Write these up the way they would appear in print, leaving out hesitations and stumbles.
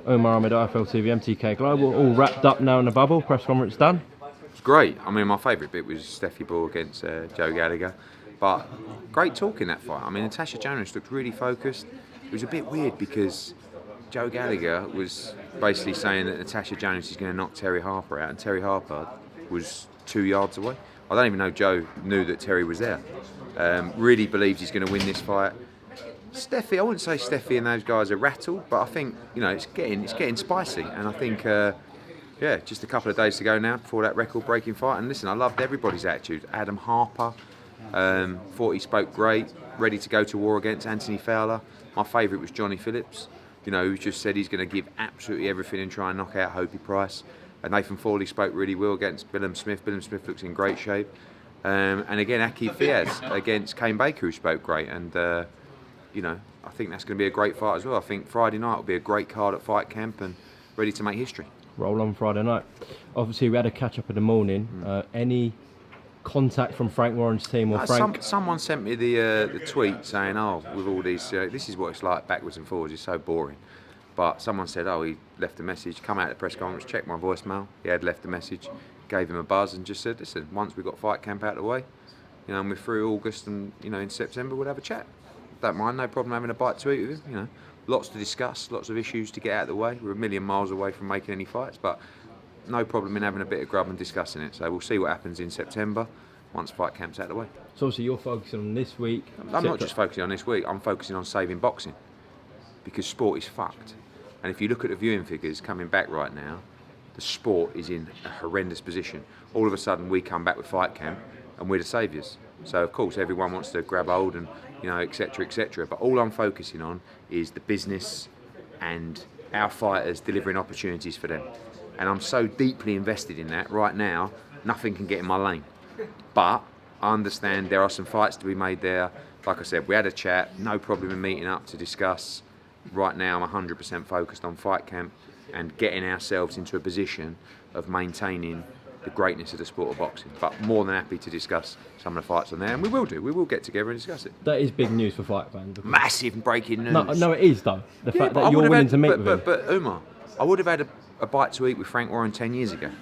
Omar Ahmed, IFL TV, MTK Global, all wrapped up now in the bubble. Press conference done. It's great. I mean, my favourite bit was Steffi Ball against Joe Gallagher. But great talk in that fight. I mean, Natasha Jonas looked really focused. It was a bit weird because Joe Gallagher was basically saying that Natasha Jonas is going to knock Terry Harper out, and Terry Harper was 2 yards away. I don't even know Joe knew that Terry was there. Really believes he's going to win this fight. Steffi, I wouldn't say Steffi and those guys are rattled, but I think it's getting spicy, and I think just a couple of days to go now before that record-breaking fight. And listen, I loved everybody's attitude. Adam Harper thought he spoke great, ready to go to war against Anthony Fowler. My favourite was Johnny Phillips, who just said he's going to give absolutely everything and try and knock out Hopi Price. And Nathan Fawley spoke really well against Billum Smith. Billum Smith looks in great shape. And again, Aki Fiaz against Kane Baker, who spoke great. And I think that's going to be a great fight as well. I think Friday night will be a great card at Fight Camp and ready to make history. Roll on Friday night. Obviously, we had a catch up in the morning. Any contact from Frank Warren's team or Frank? Someone sent me the tweet saying, with all these, this is what it's like backwards and forwards. It's so boring. But someone said, he left a message. Come out at the press conference, check my voicemail. He had left a message, gave him a buzz, and just said, listen, once we've got Fight Camp out of the way, and we're through August and in September, we'll have a chat. Don't mind, no problem having a bite to eat with him. Lots to discuss, lots of issues to get out of the way. We're a million miles away from making any fights, but no problem in having a bit of grub and discussing it. So we'll see what happens in September once Fight Camp's out of the way. So obviously you're focusing on this week. I'm not just focusing on this week, I'm focusing on saving boxing, because sport is fucked. And if you look at the viewing figures coming back right now, the sport is in a horrendous position. All of a sudden we come back with Fight Camp and we're the saviours. So of course everyone wants to grab hold and etc, etc. But all I'm focusing on is the business and our fighters delivering opportunities for them. And I'm so deeply invested in that right now, nothing can get in my lane. But I understand there are some fights to be made there. Like I said, we had a chat, no problem in meeting up to discuss. Right now I'm 100% focused on Fight Camp and getting ourselves into a position of maintaining the greatness of the sport of boxing. But more than happy to discuss some of the fights on there, and we will get together and discuss it. That is big news for fight fans. Massive breaking news. No, it is though. The fact that you're willing to meet with him. But Umar, I would have had a bite to eat with Frank Warren 10 years ago. Do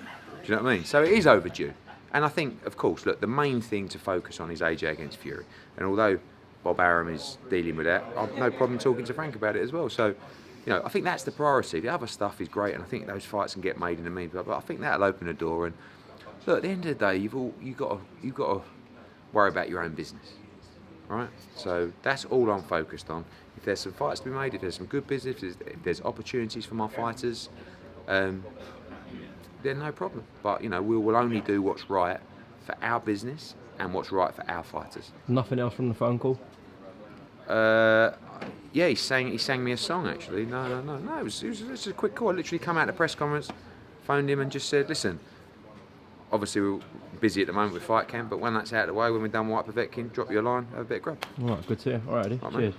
you know what I mean? So it is overdue. And I think, of course, look, the main thing to focus on is AJ against Fury. And although Bob Arum is dealing with that, I've no problem talking to Frank about it as well. So, I think that's the priority. The other stuff is great, and I think those fights can get made in the meantime. But I think that'll open the door. And look, at the end of the day, you've got to worry about your own business, right? So that's all I'm focused on. If there's some fights to be made, if there's some good business, if there's opportunities for my fighters, then no problem. But we will only do what's right for our business and what's right for our fighters. Nothing else from the phone call? Yeah, he sang me a song actually. No. It was just a quick call. I literally come out of the press conference, phoned him and just said, listen, obviously we're busy at the moment with Fight Camp, but when that's out of the way, when we're done White Povetkin, drop you a line, have a bit of grub. All right, good to hear. All righty, cheers. Mate.